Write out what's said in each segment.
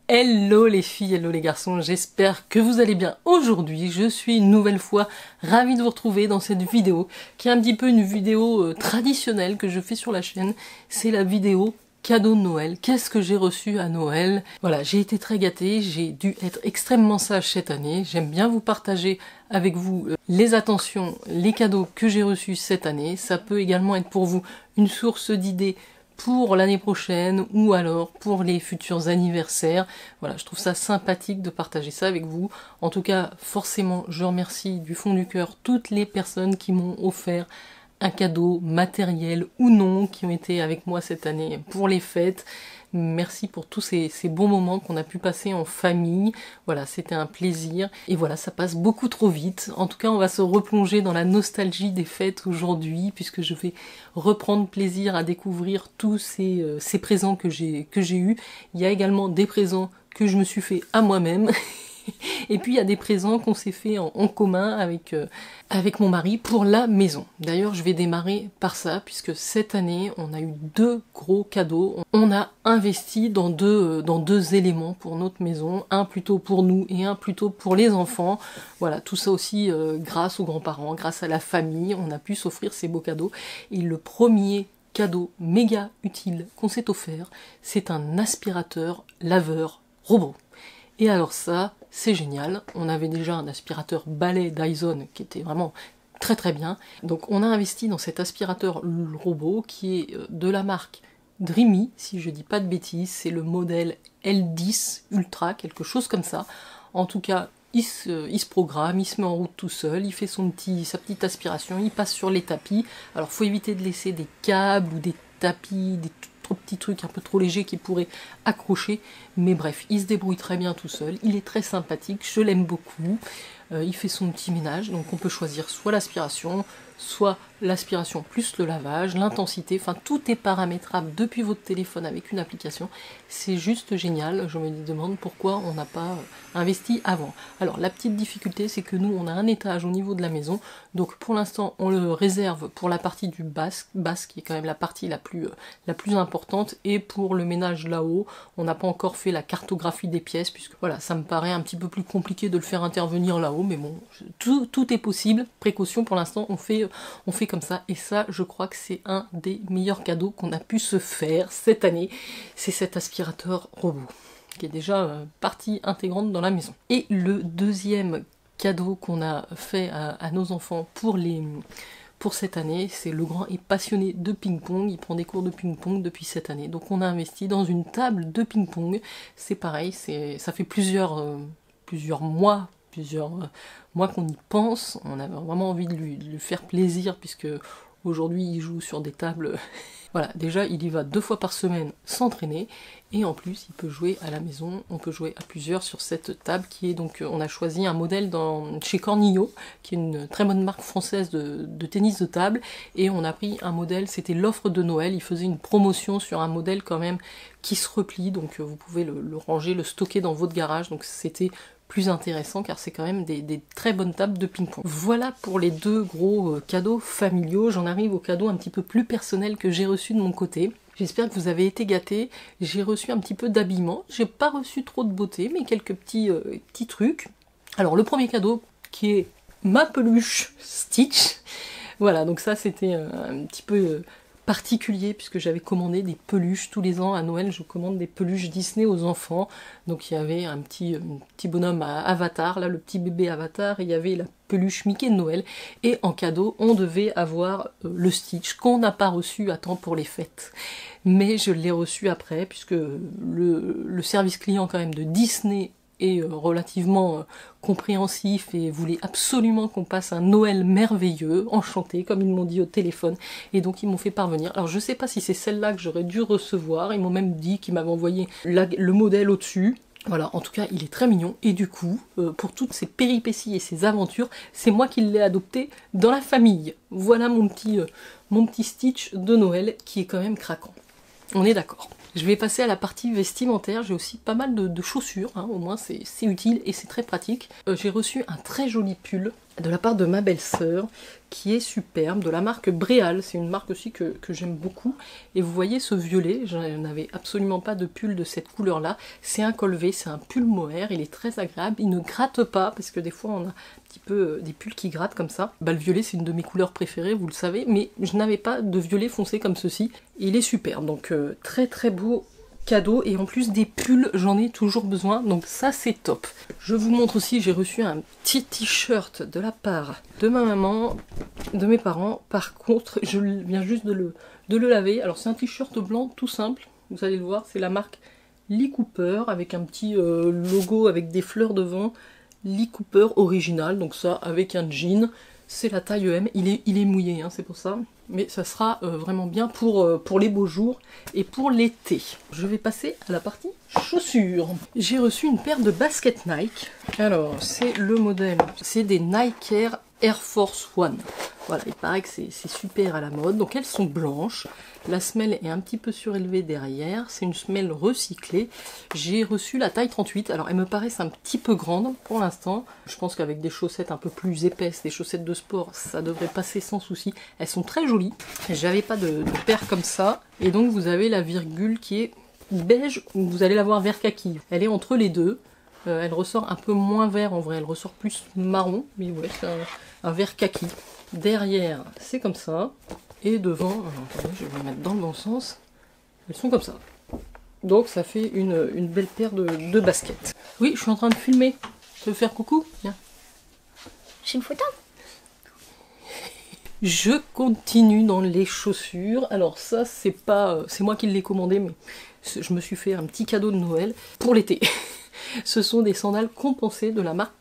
Hello les filles, hello les garçons, j'espère que vous allez bien. Aujourd'hui, je suis une nouvelle fois ravie de vous retrouver dans cette vidéo, qui est un petit peu une vidéo traditionnelle que je fais sur la chaîne. C'est la vidéo cadeau de Noël. Qu'est-ce que j'ai reçu à Noël? Voilà, j'ai été très gâtée, j'ai dû être extrêmement sage cette année. J'aime bien vous partager avec vous les attentions, les cadeaux que j'ai reçus cette année. Ça peut également être pour vous une source d'idées pour l'année prochaine ou alors pour les futurs anniversaires. Voilà, je trouve ça sympathique de partager ça avec vous. En tout cas, forcément, je remercie du fond du cœur toutes les personnes qui m'ont offert un cadeau matériel ou non, qui ont été avec moi cette année pour les fêtes. Merci pour tous ces bons moments qu'on a pu passer en famille. Voilà, c'était un plaisir. Et voilà, ça passe beaucoup trop vite. En tout cas, on va se replonger dans la nostalgie des fêtes aujourd'hui, puisque je vais reprendre plaisir à découvrir tous ces présents que j'ai eus. Il y a également des présents que je me suis fait à moi-même. Et puis il y a des présents qu'on s'est fait en commun avec mon mari pour la maison. D'ailleurs, je vais démarrer par ça, puisque cette année, on a eu deux gros cadeaux. On a investi dans deux éléments pour notre maison, un plutôt pour nous et un plutôt pour les enfants. Voilà, tout ça aussi grâce aux grands-parents, grâce à la famille, on a pu s'offrir ces beaux cadeaux. Et le premier cadeau méga utile qu'on s'est offert, c'est un aspirateur laveur robot. Et alors ça, c'est génial. On avait déjà un aspirateur balai Dyson qui était vraiment très très bien. Donc on a investi dans cet aspirateur robot qui est de la marque Dreamy, si je dis pas de bêtises. C'est le modèle L10 Ultra, quelque chose comme ça. En tout cas, il se programme, il se met en route tout seul, il fait sa petite aspiration, il passe sur les tapis. Alors faut éviter de laisser des câbles ou des tapis, des petits trucs un peu trop légers qui pourraient accrocher, mais bref, il se débrouille très bien tout seul, il est très sympathique, je l'aime beaucoup, il fait son petit ménage, donc on peut choisir soit l'aspiration, soit l'aspiration plus le lavage, l'intensité, enfin tout est paramétrable depuis votre téléphone avec une application, c'est juste génial. Je me demande pourquoi on n'a pas investi avant. Alors la petite difficulté, c'est que nous on a un étage au niveau de la maison, donc pour l'instant on le réserve pour la partie du basse qui est quand même la partie la plus importante, et pour le ménage là-haut, on n'a pas encore fait la cartographie des pièces, puisque voilà, ça me paraît un petit peu plus compliqué de le faire intervenir là-haut, mais bon, tout est possible. Précaution, pour l'instant on fait comme ça, et ça je crois que c'est un des meilleurs cadeaux qu'on a pu se faire cette année, c'est cet aspirateur robot qui est déjà partie intégrante dans la maison. Et le deuxième cadeau qu'on a fait à nos enfants pour cette année, c'est le grand est passionné de ping-pong, il prend des cours de ping-pong depuis cette année, donc on a investi dans une table de ping-pong. C'est pareil, ça fait plusieurs mois qu'on y pense. On avait vraiment envie de lui faire plaisir, puisque aujourd'hui il joue sur des tables. Voilà, déjà il y va 2 fois par semaine s'entraîner, et en plus il peut jouer à la maison, on peut jouer à plusieurs sur cette table qui est donc, on a choisi un modèle chez Cornillo, qui est une très bonne marque française de tennis de table, et on a pris un modèle, c'était l'offre de Noël, il faisait une promotion sur un modèle quand même qui se replie, donc vous pouvez le ranger, le stocker dans votre garage, donc c'était plus intéressant car c'est quand même des très bonnes tables de ping-pong. Voilà pour les deux gros cadeaux familiaux. J'en arrive aux cadeaux un petit peu plus personnels que j'ai reçus de mon côté. J'espère que vous avez été gâtés. J'ai reçu un petit peu d'habillement. J'ai pas reçu trop de beauté, mais quelques petits trucs. Alors le premier cadeau, qui est ma peluche Stitch. Voilà, donc ça c'était un petit peu particulier, puisque j'avais commandé des peluches. Tous les ans à Noël je commande des peluches Disney aux enfants, donc il y avait un petit bonhomme à Avatar, là le petit bébé Avatar, et il y avait la peluche Mickey de Noël, et en cadeau on devait avoir le Stitch qu'on n'a pas reçu à temps pour les fêtes, mais je l'ai reçu après, puisque le service client quand même de Disney est relativement compréhensif et voulait absolument qu'on passe un Noël merveilleux, enchanté, comme ils m'ont dit au téléphone, et donc ils m'ont fait parvenir. Alors je sais pas si c'est celle-là que j'aurais dû recevoir, ils m'ont même dit qu'ils m'avaient envoyé le modèle au-dessus. Voilà, en tout cas il est très mignon, et du coup, pour toutes ces péripéties et ces aventures, c'est moi qui l'ai adopté dans la famille. Voilà mon petit Stitch de Noël qui est quand même craquant. On est d'accord. Je vais passer à la partie vestimentaire. J'ai aussi pas mal de chaussures, hein, au moins c'est utile et c'est très pratique. J'ai reçu un très joli pull de la part de ma belle-sœur, qui est superbe, de la marque Bréal. C'est une marque aussi que j'aime beaucoup. Et vous voyez ce violet, je n'avais absolument pas de pull de cette couleur-là. C'est un col V, c'est un pull mohair, il est très agréable, il ne gratte pas, parce que des fois on a un petit peu des pulls qui grattent comme ça. Bah, le violet c'est une de mes couleurs préférées, vous le savez, mais je n'avais pas de violet foncé comme ceci. Et il est superbe, donc très très beau cadeau, et en plus des pulls j'en ai toujours besoin, donc ça c'est top. Je vous montre aussi, j'ai reçu un petit t-shirt de la part de ma maman, de mes parents. Par contre je viens juste de le laver. Alors c'est un t-shirt blanc tout simple, vous allez le voir, c'est la marque Lee Cooper avec un petit logo avec des fleurs devant, Lee Cooper original, donc ça avec un jean. C'est la taille M, il est mouillé, hein, c'est pour ça. Mais ça sera vraiment bien pour les beaux jours et pour l'été. Je vais passer à la partie chaussures. J'ai reçu une paire de baskets Nike. Alors, c'est le modèle, c'est des Nike Air Force One. Voilà, il paraît que c'est super à la mode. Donc elles sont blanches. La semelle est un petit peu surélevée derrière. C'est une semelle recyclée. J'ai reçu la taille 38. Alors elles me paraissent un petit peu grandes pour l'instant. Je pense qu'avec des chaussettes un peu plus épaisses, des chaussettes de sport, ça devrait passer sans souci. Elles sont très jolies. J'avais pas de paire comme ça. Et donc vous avez la virgule qui est beige. Vous allez la voir vert kaki. Elle est entre les deux. Elle ressort un peu moins vert en vrai. Elle ressort plus marron. Mais ouais, c'est un vert kaki. Derrière, c'est comme ça. Et devant, alors, attendez, je vais les mettre dans le bon sens. Elles sont comme ça. Donc ça fait une belle paire de baskets. Oui, je suis en train de filmer. Tu veux faire coucou? Viens. J'ai une photo. Je continue dans les chaussures. Alors ça, c'est pas, c'est moi qui l'ai commandé, mais je me suis fait un petit cadeau de Noël pour l'été. Ce sont des sandales compensées de la marque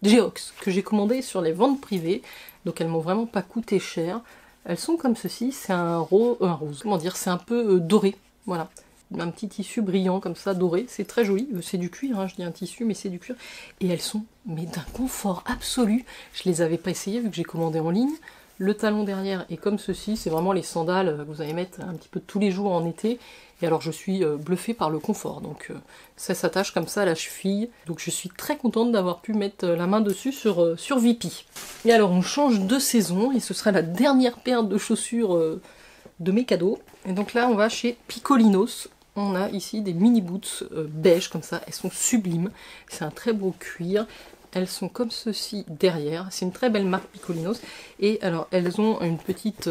Geox que j'ai commandé sur les ventes privées. Donc elles m'ont vraiment pas coûté cher. Elles sont comme ceci, c'est un rose, comment dire, c'est un peu doré, voilà. Un petit tissu brillant comme ça, doré, c'est très joli, c'est du cuir, hein, je dis un tissu, mais c'est du cuir. Et elles sont, mais d'un confort absolu. Je les avais pas essayées vu que j'ai commandé en ligne. Le talon derrière est comme ceci, c'est vraiment les sandales que vous allez mettre un petit peu tous les jours en été. Et alors je suis bluffée par le confort, donc ça s'attache comme ça à la cheville. Donc je suis très contente d'avoir pu mettre la main dessus sur Vipi. Et alors on change de saison, et ce sera la dernière paire de chaussures de mes cadeaux. Et donc là on va chez Picolinos. On a ici des mini boots beige comme ça, elles sont sublimes. C'est un très beau cuir. Elles sont comme ceci derrière. C'est une très belle marque Picolinos. Et alors elles ont une petite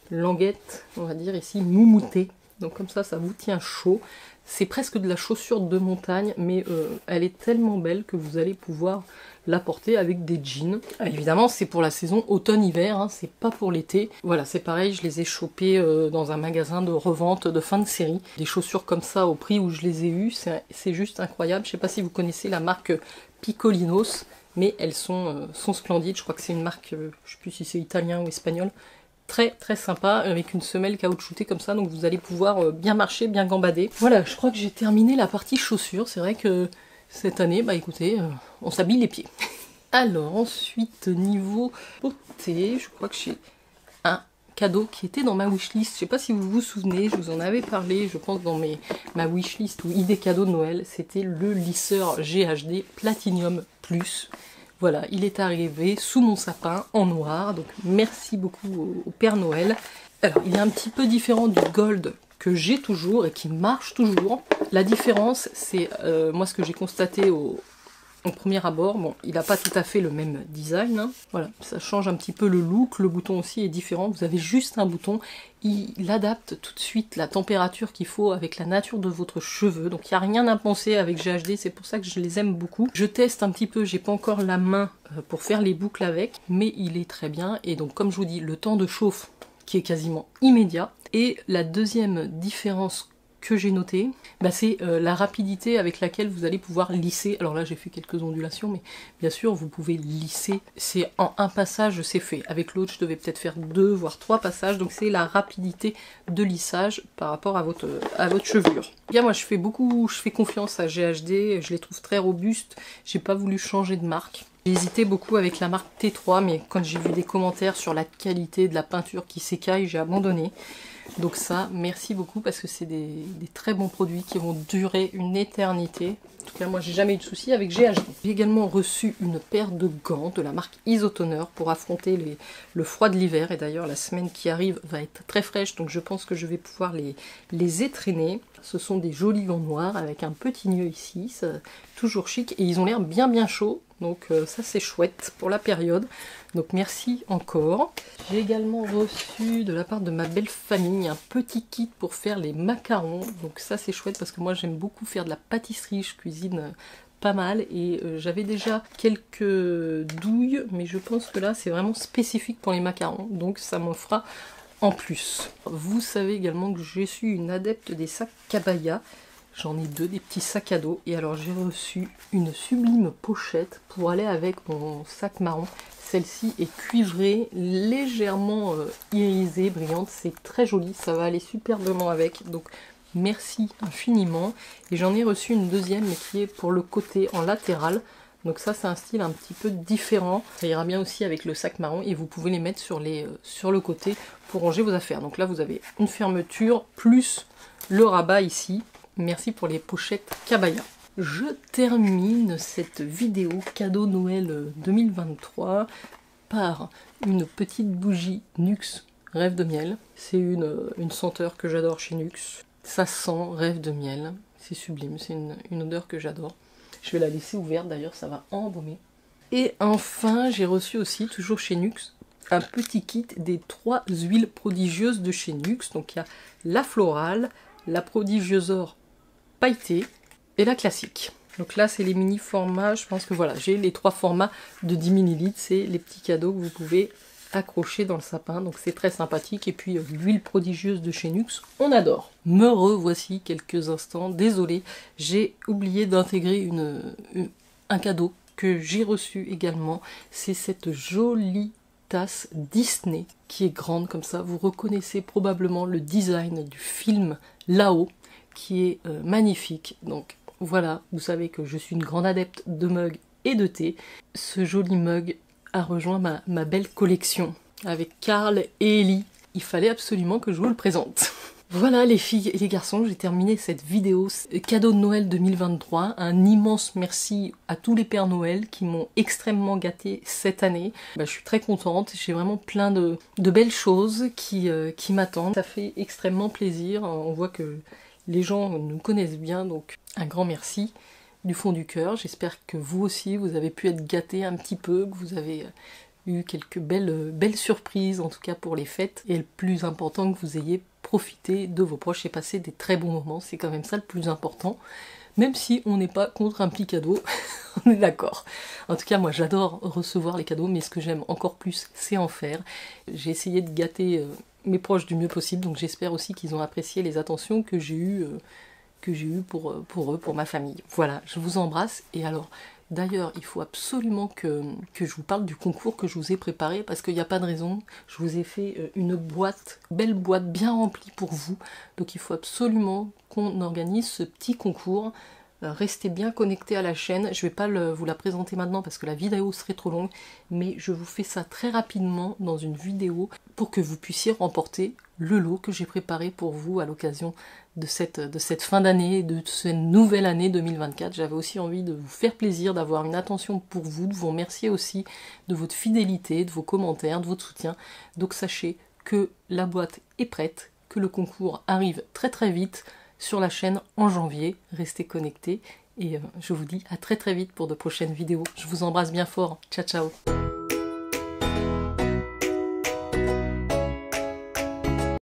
languette, on va dire ici, moumoutée. Donc comme ça vous tient chaud. C'est presque de la chaussure de montagne, mais elle est tellement belle que vous allez pouvoir la porter avec des jeans. Évidemment, c'est pour la saison automne-hiver, hein, c'est pas pour l'été. Voilà, c'est pareil, je les ai chopées dans un magasin de revente de fin de série. Des chaussures comme ça au prix où je les ai eues, c'est juste incroyable. Je sais pas si vous connaissez la marque Picolinos, mais elles sont splendides. Je crois que c'est une marque, je sais plus si c'est italien ou espagnol. Très très sympa, avec une semelle caoutchoutée comme ça, donc vous allez pouvoir bien marcher, bien gambader. Voilà, je crois que j'ai terminé la partie chaussures. C'est vrai que cette année, bah écoutez, on s'habille les pieds. Alors ensuite, niveau beauté, je crois que j'ai un cadeau qui était dans ma wishlist. Je sais pas si vous vous souvenez, je vous en avais parlé, je pense dans ma wishlist ou idée cadeau de Noël. C'était le lisseur GHD Platinum Plus. Voilà, il est arrivé sous mon sapin en noir, donc merci beaucoup au Père Noël. Alors, il est un petit peu différent du gold que j'ai toujours et qui marche toujours. La différence, c'est moi ce que j'ai constaté au premier abord. Bon, il n'a pas tout à fait le même design, hein. Voilà, ça change un petit peu le look, le bouton aussi est différent. Vous avez juste un bouton, il adapte tout de suite la température qu'il faut avec la nature de votre cheveu. Donc il n'y a rien à penser avec GHD, c'est pour ça que je les aime beaucoup. Je teste un petit peu, j'ai pas encore la main pour faire les boucles avec, mais il est très bien. Et donc comme je vous dis, le temps de chauffe qui est quasiment immédiat. Et la deuxième différence que j'ai noté, bah c'est la rapidité avec laquelle vous allez pouvoir lisser. Alors là j'ai fait quelques ondulations, mais bien sûr vous pouvez lisser. C'est en un passage c'est fait. Avec l'autre je devais peut-être faire 2 voire 3 passages, donc c'est la rapidité de lissage par rapport à votre chevelure. Bien moi je fais confiance à GHD, je les trouve très robustes, j'ai pas voulu changer de marque. J'ai hésité beaucoup avec la marque T3, mais quand j'ai vu des commentaires sur la qualité de la peinture qui s'écaille, j'ai abandonné. Donc ça, merci beaucoup parce que c'est des très bons produits qui vont durer une éternité. De toute tout cas, moi, j'ai jamais eu de soucis avec GHD. J'ai également reçu une paire de gants de la marque Isotoner pour affronter le froid de l'hiver. Et d'ailleurs, la semaine qui arrive va être très fraîche, donc je pense que je vais pouvoir les étraîner. Ce sont des jolis gants noirs avec un petit nœud ici, ça, toujours chic. Et ils ont l'air bien chauds, donc ça c'est chouette pour la période. Donc merci encore. J'ai également reçu de la part de ma belle famille un petit kit pour faire les macarons. Donc ça c'est chouette parce que moi j'aime beaucoup faire de la pâtisserie, je cuisine pas mal et j'avais déjà quelques douilles, mais je pense que là c'est vraiment spécifique pour les macarons, donc ça m'en fera en plus. Vous savez également que je suis une adepte des sacs Cabaya. J'en ai deux, des petits sacs à dos. Et alors j'ai reçu une sublime pochette pour aller avec mon sac marron. Celle-ci est cuivrée, légèrement irisée, brillante. C'est très joli, ça va aller superbement avec. Donc merci infiniment. Et j'en ai reçu une deuxième, mais qui est pour le côté en latéral. Donc ça c'est un style un petit peu différent. Ça ira bien aussi avec le sac marron. Et vous pouvez les mettre sur le côté pour ranger vos affaires. Donc là vous avez une fermeture plus le rabat ici. Merci pour les pochettes Cabaya. Je termine cette vidéo cadeau Noël 2023 par une petite bougie Nuxe Rêve de Miel. C'est une senteur que j'adore chez Nuxe. Ça sent Rêve de Miel. C'est sublime, c'est une odeur que j'adore. Je vais la laisser ouverte d'ailleurs, ça va embaumer. Et enfin, j'ai reçu aussi, toujours chez Nuxe, un petit kit des 3 huiles prodigieuses de chez Nuxe. Donc il y a la florale, la prodigieusor pailletée et la classique. Donc là c'est les mini formats, je pense que voilà, j'ai les 3 formats de 10 ml, c'est les petits cadeaux que vous pouvez accrocher dans le sapin, donc c'est très sympathique. Et puis l'huile prodigieuse de chez Nuxe, on adore. Me revoici quelques instants, désolée, j'ai oublié d'intégrer un cadeau que j'ai reçu également, c'est cette jolie tasse Disney qui est grande comme ça. Vous reconnaissez probablement le design du film Là-haut qui est magnifique. Donc voilà, vous savez que je suis une grande adepte de mugs et de thé. Ce joli mug a rejoint ma belle collection avec Karl et Ellie. Il fallait absolument que je vous le présente. Voilà les filles et les garçons, j'ai terminé cette vidéo cadeau de Noël 2023. Un immense merci à tous les Pères Noël qui m'ont extrêmement gâtée cette année. Je suis très contente, j'ai vraiment plein de belles choses qui m'attendent. Ça fait extrêmement plaisir, on voit que les gens nous connaissent bien, donc un grand merci du fond du cœur. J'espère que vous aussi, vous avez pu être gâtés un petit peu, que vous avez eu quelques belles surprises, en tout cas pour les fêtes. Et le plus important, que vous ayez profité de vos proches et passé des très bons moments. C'est quand même ça le plus important. Même si on n'est pas contre un petit cadeau, on est d'accord. En tout cas, moi j'adore recevoir les cadeaux, mais ce que j'aime encore plus, c'est en faire. J'ai essayé de gâter mes proches du mieux possible, donc j'espère aussi qu'ils ont apprécié les attentions que j'ai eues pour eux, pour ma famille. Voilà, je vous embrasse. Et alors, d'ailleurs, il faut absolument que je vous parle du concours que je vous ai préparé, parce qu'il n'y a pas de raison. Je vous ai fait une belle boîte bien remplie pour vous. Donc il faut absolument qu'on organise ce petit concours. Restez bien connectés à la chaîne. Je ne vais pas vous la présenter maintenant parce que la vidéo serait trop longue, mais je vous fais ça très rapidement dans une vidéo pour que vous puissiez remporter le lot que j'ai préparé pour vous à l'occasion de cette fin d'année, de cette nouvelle année 2024. J'avais aussi envie de vous faire plaisir, d'avoir une attention pour vous, de vous remercier aussi de votre fidélité, de vos commentaires, de votre soutien. Donc sachez que la boîte est prête, que le concours arrive très très vite sur la chaîne en janvier. Restez connectés et je vous dis à très très vite pour de prochaines vidéos. Je vous embrasse bien fort. Ciao ciao.